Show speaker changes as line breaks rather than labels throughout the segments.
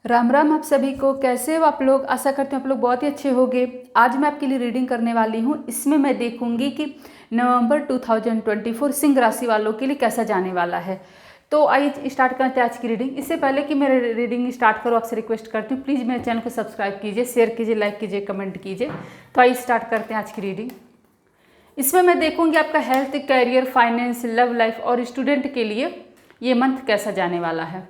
राम राम आप सभी को। कैसे हो आप लोग? आशा करते हैं आप लोग बहुत ही अच्छे होंगे। आज मैं आपके लिए रीडिंग करने वाली हूँ। इसमें मैं देखूंगी कि नवंबर 2024 सिंह राशि वालों के लिए कैसा जाने वाला है। तो आइए स्टार्ट करते हैं आज की रीडिंग। इससे पहले कि मेरे रीडिंग स्टार्ट करो, आपसे रिक्वेस्ट करती हूँ प्लीज़ मेरे चैनल को सब्सक्राइब कीजिए, शेयर कीजिए, लाइक कीजिए, कमेंट कीजिए। तो आइए स्टार्ट करते हैं आज की रीडिंग। इसमें मैं देखूंगी आपका health, career, finance, love life और स्टूडेंट के लिए ये मंथ कैसा जाने वाला है।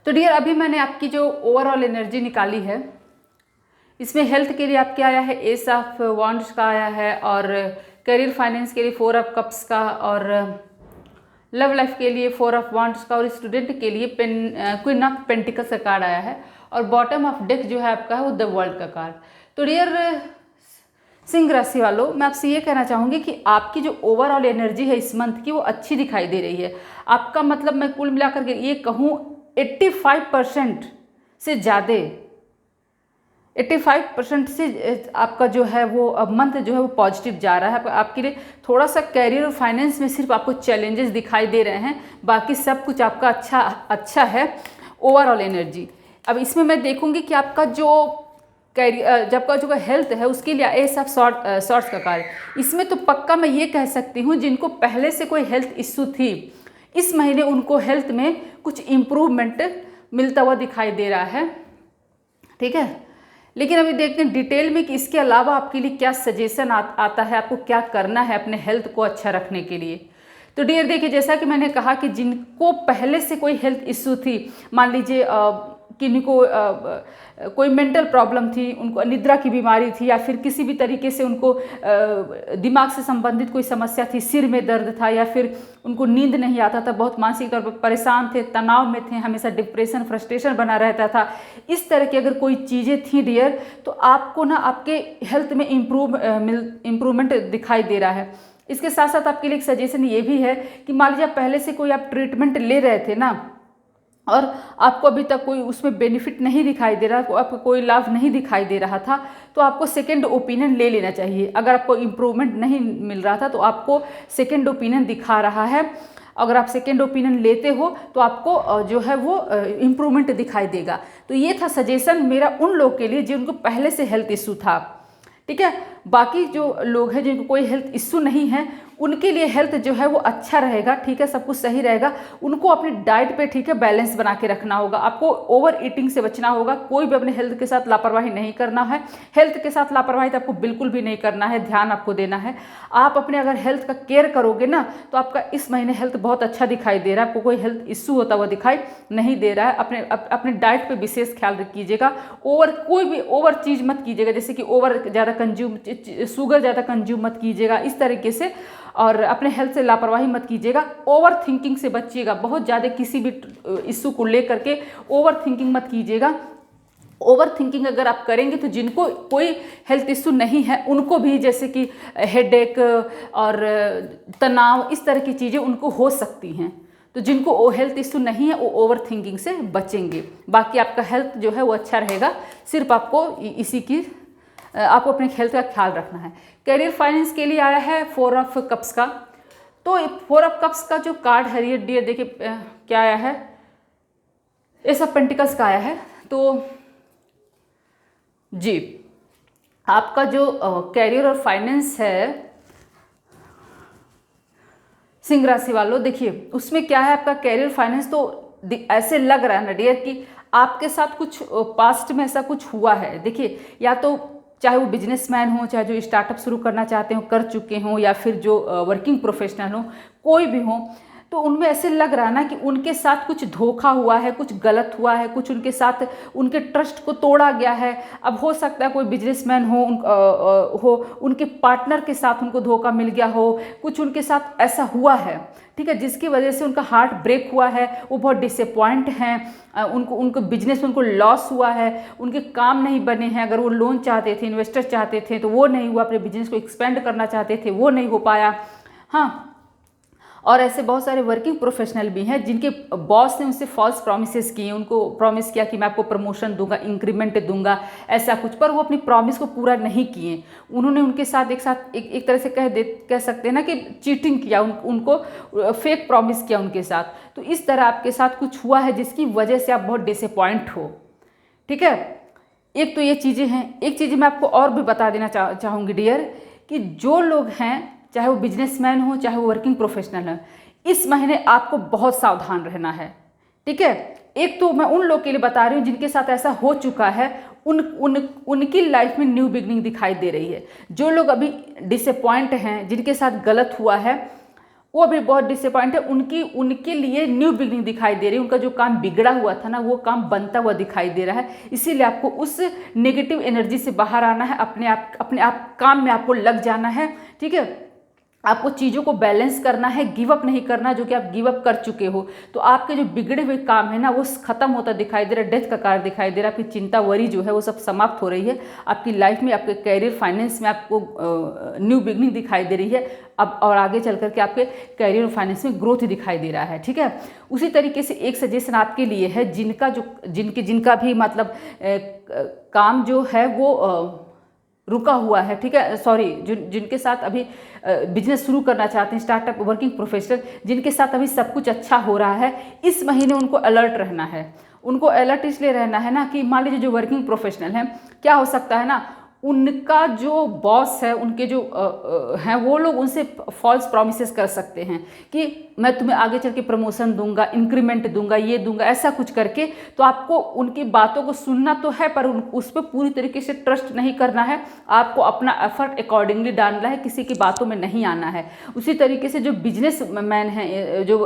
तो डियर, अभी मैंने आपकी जो ओवरऑल एनर्जी निकाली है, इसमें हेल्थ के लिए आपके आया है एस ऑफ वॉन्ड्स का आया है, और करियर फाइनेंस के लिए 4 ऑफ कप्स का, और लव लाइफ के लिए 4 ऑफ वॉन्ड्स का, और स्टूडेंट के लिए क्वीन ऑफ पेंटिकल्स का कार्ड आया है, और बॉटम ऑफ डेक जो है आपका है वो द वर्ल्ड का कार्ड। तो डियर सिंह राशि वालों, मैं आपसे ये कहना चाहूँगी कि आपकी जो ओवरऑल एनर्जी है इस मंथ की वो अच्छी दिखाई दे रही है। आपका मतलब मैं कुल मिलाकर के ये कहूँ 85% से ज़्यादा 85% से आपका जो है वो अब मंथ जो है वो पॉजिटिव जा रहा है। आपके लिए थोड़ा सा कैरियर और फाइनेंस में सिर्फ आपको चैलेंजेस दिखाई दे रहे हैं, बाकी सब कुछ आपका अच्छा है ओवरऑल एनर्जी। अब इसमें मैं देखूंगी कि आपका जो कैरियर, जब का जो हेल्थ है उसके लिए ए सब शॉर्ट्स का कार्य, इसमें तो पक्का मैं ये कह सकती हूँ जिनको पहले से कोई हेल्थ इश्यू थी, इस महीने उनको हेल्थ में कुछ इम्प्रूवमेंट मिलता हुआ दिखाई दे रहा है। ठीक है, लेकिन अभी देखते हैं डिटेल में कि इसके अलावा आपके लिए क्या सजेशन आता है, आपको क्या करना है अपने हेल्थ को अच्छा रखने के लिए। तो डियर देखिए, जैसा कि मैंने कहा कि जिनको पहले से कोई हेल्थ इश्यू थी, मान लीजिए किन्हीं को कोई मेंटल प्रॉब्लम थी, उनको निद्रा की बीमारी थी, या फिर किसी भी तरीके से उनको दिमाग से संबंधित कोई समस्या थी, सिर में दर्द था, या फिर उनको नींद नहीं आता था, बहुत मानसिक तौर पर परेशान थे, तनाव में थे, हमेशा डिप्रेशन, फ्रस्ट्रेशन बना रहता था, इस तरह की अगर कोई चीज़ें थी डियर, तो आपको ना आपके हेल्थ में इम्प्रूवमेंट दिखाई दे रहा है। इसके साथ साथ आपके लिए एक सजेशन ये भी है कि मान लीजिए पहले से कोई आप ट्रीटमेंट ले रहे थे ना, और आपको अभी तक कोई उसमें बेनिफिट नहीं दिखाई दे रहा, आपको कोई लाभ नहीं दिखाई दे रहा था, तो आपको सेकेंड ओपिनियन ले लेना चाहिए। अगर आपको इम्प्रूवमेंट नहीं मिल रहा था तो आपको सेकेंड ओपिनियन दिखा रहा है। अगर आप सेकेंड ओपिनियन लेते हो तो आपको जो है वो इम्प्रूवमेंट दिखाई देगा। तो ये था सजेशन मेरा उन लोग के लिए जिनको पहले से हेल्थ इशू था। ठीक है, बाकी जो लोग हैं जिनको कोई हेल्थ इश्यू नहीं है, उनके लिए हेल्थ जो है वो अच्छा रहेगा। ठीक है, सब कुछ सही रहेगा। उनको अपनी डाइट पे ठीक है बैलेंस बना के रखना होगा, आपको ओवर ईटिंग से बचना होगा, कोई भी अपने हेल्थ के साथ लापरवाही नहीं करना है। हेल्थ के साथ लापरवाही तो आपको बिल्कुल भी नहीं करना है, ध्यान आपको देना है। आप अपने अगर हेल्थ का केयर करोगे ना तो आपका इस महीने हेल्थ बहुत अच्छा दिखाई दे रहा है, आपको कोई हेल्थ इश्यू होता हुआ दिखाई नहीं दे रहा है। अपने डाइट पर विशेष ख्याल कीजिएगा। कोई भी ओवर चीज़ मत कीजिएगा, जैसे कि ओवर ज़्यादा शुगर ज़्यादा कंज्यूम मत कीजिएगा इस तरीके से, और अपने हेल्थ से लापरवाही मत कीजिएगा। ओवर थिंकिंग से बचिएगा, बहुत ज़्यादा किसी भी इश्यू को लेकर के ओवर थिंकिंग मत कीजिएगा। ओवर थिंकिंग अगर आप करेंगे तो जिनको कोई हेल्थ इश्यू नहीं है उनको भी, जैसे कि हेडेक और तनाव, इस तरह की चीज़ें उनको हो सकती हैं। तो जिनको हेल्थ इश्यू नहीं है वो ओवर थिंकिंग से बचेंगे। बाकी आपका हेल्थ जो है वो अच्छा रहेगा, सिर्फ आपको आपको अपने हेल्थ का ख्याल रखना है। करियर फाइनेंस के लिए आया है 4 ऑफ कप्स का। तो 4 ऑफ कप्स का जो कार्ड है ये डियर देखिए क्या आया है, एस ऑफ पेंटिकल्स का आया है। तो जी, आपका जो कैरियर और फाइनेंस है सिंह राशि वालों, देखिए उसमें क्या है, आपका कैरियर फाइनेंस तो ऐसे लग रहा है ना डियर कि आपके साथ कुछ पास्ट में ऐसा कुछ हुआ है। देखिए, या तो चाहे वो बिजनेसमैन हो, चाहे जो स्टार्टअप शुरू करना चाहते हो, कर चुके हों, या फिर जो वर्किंग प्रोफेशनल हो, कोई भी हो, तो उनमें ऐसे लग रहा है ना कि उनके साथ कुछ धोखा हुआ है, कुछ गलत हुआ है, कुछ उनके साथ उनके ट्रस्ट को तोड़ा गया है। अब हो सकता है कोई बिजनेसमैन हो उनके पार्टनर के साथ उनको धोखा मिल गया हो, कुछ उनके साथ ऐसा हुआ है, ठीक है, जिसकी वजह से उनका हार्ट ब्रेक हुआ है, वो बहुत डिसअपॉइंट हैं, उनको बिजनेस उनको लॉस हुआ है, उनके काम नहीं बने हैं। अगर वो लोन चाहते थे, इन्वेस्टर चाहते थे तो वो नहीं हुआ, अपने बिजनेस को एक्सपेंड करना चाहते थे वो नहीं हो पाया। हाँ, और ऐसे बहुत सारे वर्किंग प्रोफेशनल भी हैं जिनके बॉस ने उनसे फॉल्स प्रॉमिसेस किए, उनको प्रॉमिस किया कि मैं आपको प्रमोशन दूंगा, इंक्रीमेंट दूंगा, ऐसा कुछ, पर वो अपनी प्रॉमिस को पूरा नहीं किए। उन्होंने उनके साथ एक तरह से कह सकते हैं ना कि चीटिंग किया, उनको फेक प्रॉमिस किया उनके साथ। तो इस तरह आपके साथ कुछ हुआ है जिसकी वजह से आप बहुत डिसअपॉइंट हो। ठीक है, एक तो ये चीज़ें हैं। एक चीज़ मैं आपको और भी बता देना चाहूँगी डियर, कि जो लोग हैं, चाहे वो बिजनेसमैन हो चाहे वो वर्किंग प्रोफेशनल है, इस महीने आपको बहुत सावधान रहना है। ठीक है, एक तो मैं उन लोग के लिए बता रही हूँ जिनके साथ ऐसा हो चुका है, उनकी लाइफ में न्यू बिगनिंग दिखाई दे रही है। जो लोग अभी डिसअपॉइंट हैं, जिनके साथ गलत हुआ है, वो अभी बहुत डिसअपॉइंट है, उनके लिए न्यू बिगनिंग दिखाई दे रही है। उनका जो काम बिगड़ा हुआ था ना, वो काम बनता हुआ दिखाई दे रहा है। इसीलिए आपको उस नेगेटिव एनर्जी से बाहर आना है, अपने आप काम में आपको लग जाना है। ठीक है, आपको चीज़ों को बैलेंस करना है, गिव अप नहीं करना जो कि आप गिव अप कर चुके हो। तो आपके जो बिगड़े हुए काम है ना, वो खत्म होता दिखाई दे रहा है, डेथ का कार्ड दिखाई दे रहा है। आपकी चिंता वरी जो है वो सब समाप्त हो रही है। आपकी लाइफ में, आपके कैरियर फाइनेंस में आपको न्यू बिगनिंग दिखाई दे रही है अब, और आगे चल करके आपके कैरियर और फाइनेंस में ग्रोथ दिखाई दे रहा है। ठीक है, उसी तरीके से एक सजेशन आपके लिए है, जिनका भी मतलब काम जो है वो रुका हुआ है। ठीक है, सॉरी, जिनके साथ अभी बिजनेस शुरू करना चाहते हैं, स्टार्टअप, वर्किंग प्रोफेशनल, जिनके साथ अभी सब कुछ अच्छा हो रहा है, इस महीने उनको अलर्ट रहना है। उनको अलर्ट इसलिए रहना है ना कि मान लीजिए जो वर्किंग प्रोफेशनल हैं, क्या हो सकता है ना, उनका जो बॉस है, उनके जो हैं, वो लोग उनसे फॉल्स प्रॉमिसेस कर सकते हैं कि मैं तुम्हें आगे चल के प्रमोशन दूंगा, इंक्रीमेंट दूंगा, ये दूंगा, ऐसा कुछ करके। तो आपको उनकी बातों को सुनना तो है, पर उस पर पूरी तरीके से ट्रस्ट नहीं करना है। आपको अपना एफर्ट अकॉर्डिंगली डालना है, किसी की बातों में नहीं आना है। उसी तरीके से जो बिजनेस मैन हैं, जो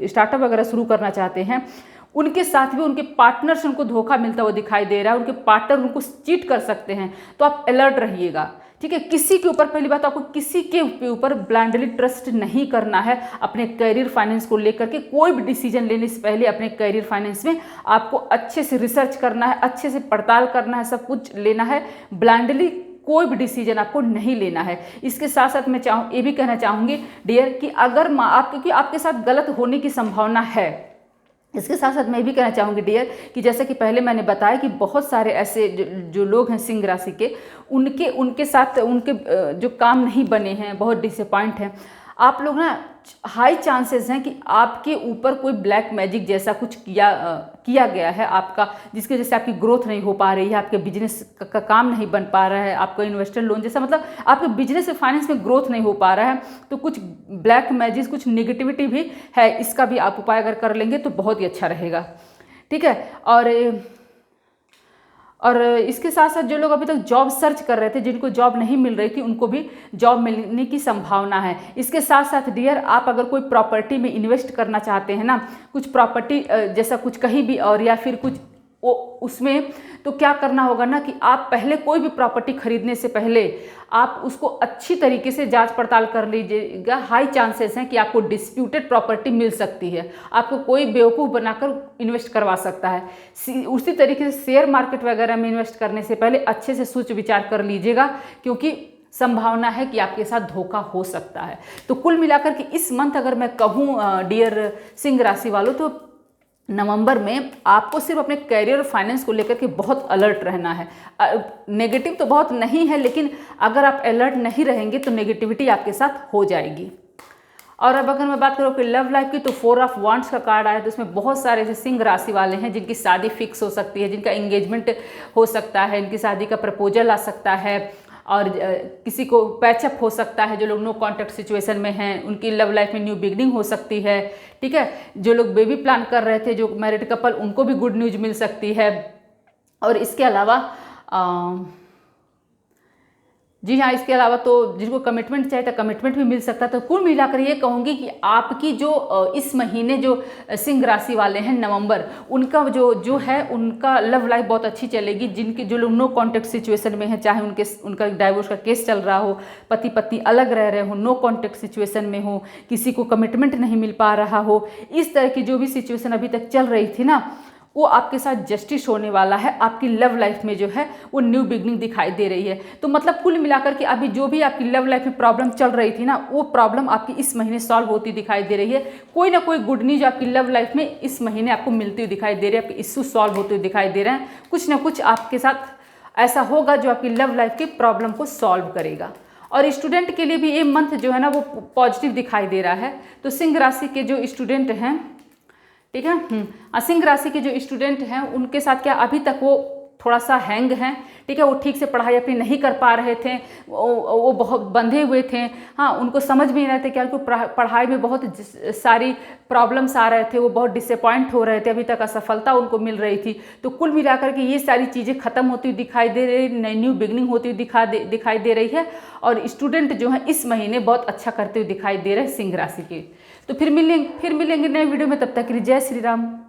स्टार्टअप वगैरह शुरू करना चाहते हैं, उनके साथ भी उनके पार्टनर से उनको धोखा मिलता हुआ दिखाई दे रहा है, उनके पार्टनर उनको चीट कर सकते हैं। तो आप अलर्ट रहिएगा। ठीक है, किसी के ऊपर, पहली बात, आपको किसी के ऊपर ब्लाइंडली ट्रस्ट नहीं करना है। अपने कैरियर फाइनेंस को लेकर के कोई भी डिसीजन लेने से पहले अपने कैरियर फाइनेंस में आपको अच्छे से रिसर्च करना है, अच्छे से पड़ताल करना है, सब कुछ लेना है। ब्लाइंडली कोई भी डिसीजन आपको नहीं लेना है। इसके साथ साथ मैं ये भी कहना चाहूँगी डियर कि अगर क्योंकि आपके साथ गलत होने की संभावना है, इसके साथ साथ मैं भी कहना चाहूँगी डियर कि जैसे कि पहले मैंने बताया कि बहुत सारे ऐसे जो लोग हैं सिंह राशि के, उनके साथ उनके जो काम नहीं बने हैं, बहुत डिसअपॉइंट हैं। आप लोग ना, हाई चांसेस हैं कि आपके ऊपर कोई ब्लैक मैजिक जैसा कुछ किया गया है आपका, जिसकी वजह से आपकी ग्रोथ नहीं हो पा रही है, आपके बिजनेस का काम नहीं बन पा रहा है, आपका इन्वेस्टर लोन जैसा, मतलब आपके बिजनेस और फाइनेंस में ग्रोथ नहीं हो पा रहा है। तो कुछ ब्लैक मैजिक, कुछ निगेटिविटी भी है। इसका भी आप उपाय अगर कर लेंगे तो बहुत ही अच्छा रहेगा। ठीक है, और इसके साथ साथ जो लोग अभी तक जॉब सर्च कर रहे थे, जिनको जॉब नहीं मिल रही थी, उनको भी जॉब मिलने की संभावना है। इसके साथ साथ डियर, आप अगर कोई प्रॉपर्टी में इन्वेस्ट करना चाहते हैं ना, कुछ प्रॉपर्टी जैसा कुछ कहीं भी, और या फिर कुछ उसमें, तो क्या करना होगा ना कि आप पहले कोई भी प्रॉपर्टी खरीदने से पहले आप उसको अच्छी तरीके से जांच पड़ताल कर लीजिएगा। हाई चांसेस हैं कि आपको डिस्प्यूटेड प्रॉपर्टी मिल सकती है, आपको कोई बेवकूफ़ बनाकर इन्वेस्ट करवा सकता है। उसी तरीके से शेयर मार्केट वगैरह में इन्वेस्ट करने से पहले अच्छे से सोच विचार कर लीजिएगा, क्योंकि संभावना है कि आपके साथ धोखा हो सकता है। तो कुल मिलाकर के इस मंथ अगर मैं कहूँ डियर सिंह राशि वालों, तो नवंबर में आपको सिर्फ अपने कैरियर और फाइनेंस को लेकर के बहुत अलर्ट रहना है। नेगेटिव तो बहुत नहीं है, लेकिन अगर आप अलर्ट नहीं रहेंगे तो नेगेटिविटी आपके साथ हो जाएगी। और अब अगर मैं बात करूँ कि लव लाइफ की, तो 4 ऑफ वांड्स का कार्ड आया, तो इसमें बहुत सारे ऐसे सिंह राशि वाले हैं जिनकी शादी फिक्स हो सकती है, जिनका एंगेजमेंट हो सकता है, इनकी शादी का प्रपोजल आ सकता है, और किसी को पैचअप हो सकता है। जो लोग नो कॉन्टैक्ट सिचुएशन में हैं, उनकी लव लाइफ में न्यू बिगनिंग हो सकती है। ठीक है, जो लोग बेबी प्लान कर रहे थे, जो मैरिड कपल, उनको भी गुड न्यूज मिल सकती है। और इसके अलावा जी हाँ, इसके अलावा तो जिनको कमिटमेंट चाहिए था, कमिटमेंट भी मिल सकता है। तो कुल मिलाकर ये कहूँगी कि आपकी जो इस महीने जो सिंह राशि वाले हैं नवंबर, उनका जो है उनका लव लाइफ बहुत अच्छी चलेगी। जो लोग नो कॉन्टैक्ट सिचुएशन में हैं, चाहे उनका डाइवोर्स का केस चल रहा हो, पति पत्नी अलग रह रहे हो, नो कॉन्टैक्ट सिचुएशन में हो, किसी को कमिटमेंट नहीं मिल पा रहा हो, इस तरह की जो भी सिचुएशन अभी तक चल रही थी ना, वो आपके साथ जस्टिस होने वाला है। आपकी लव लाइफ में जो है वो न्यू बिगनिंग दिखाई दे रही है। तो मतलब कुल मिलाकर के अभी जो भी आपकी लव लाइफ में प्रॉब्लम चल रही थी ना, वो प्रॉब्लम आपकी इस महीने सॉल्व होती दिखाई दे रही है। कोई ना कोई गुड न्यूज आपकी लव लाइफ में इस महीने आपको मिलती हुई दिखाई दे रही है। आपके इश्यू सॉल्व होते हुए दिखाई दे रहे हैं। कुछ ना कुछ आपके साथ ऐसा होगा जो आपकी लव लाइफ की प्रॉब्लम को सॉल्व करेगा। और स्टूडेंट के लिए भी ये मंथ जो है ना वो पॉजिटिव दिखाई दे रहा है। तो सिंह राशि के जो स्टूडेंट हैं, ठीक है, सिंह राशि के जो स्टूडेंट हैं उनके साथ क्या अभी तक वो थोड़ा सा हैंग हैं, ठीक है, वो ठीक से पढ़ाई अपनी नहीं कर पा रहे थे, वो बहुत बंधे हुए थे। हाँ, उनको समझ में नहीं रहे थे क्या, उनको पढ़ाई में बहुत सारी प्रॉब्लम्स आ रहे थे, वो बहुत डिसअपॉइंट हो रहे थे, अभी तक असफलता उनको मिल रही थी। तो कुल मिलाकर के ये सारी चीज़ें खत्म होती हुई दिखाई दे रही, नई न्यू बिगनिंग होती हुई दिखाई दे रही है। और स्टूडेंट जो है इस महीने बहुत अच्छा करते हुए दिखाई दे रहे हैं सिंह राशि के। तो फिर मिलेंगे नए वीडियो में, तब तक के लिए जय श्री राम।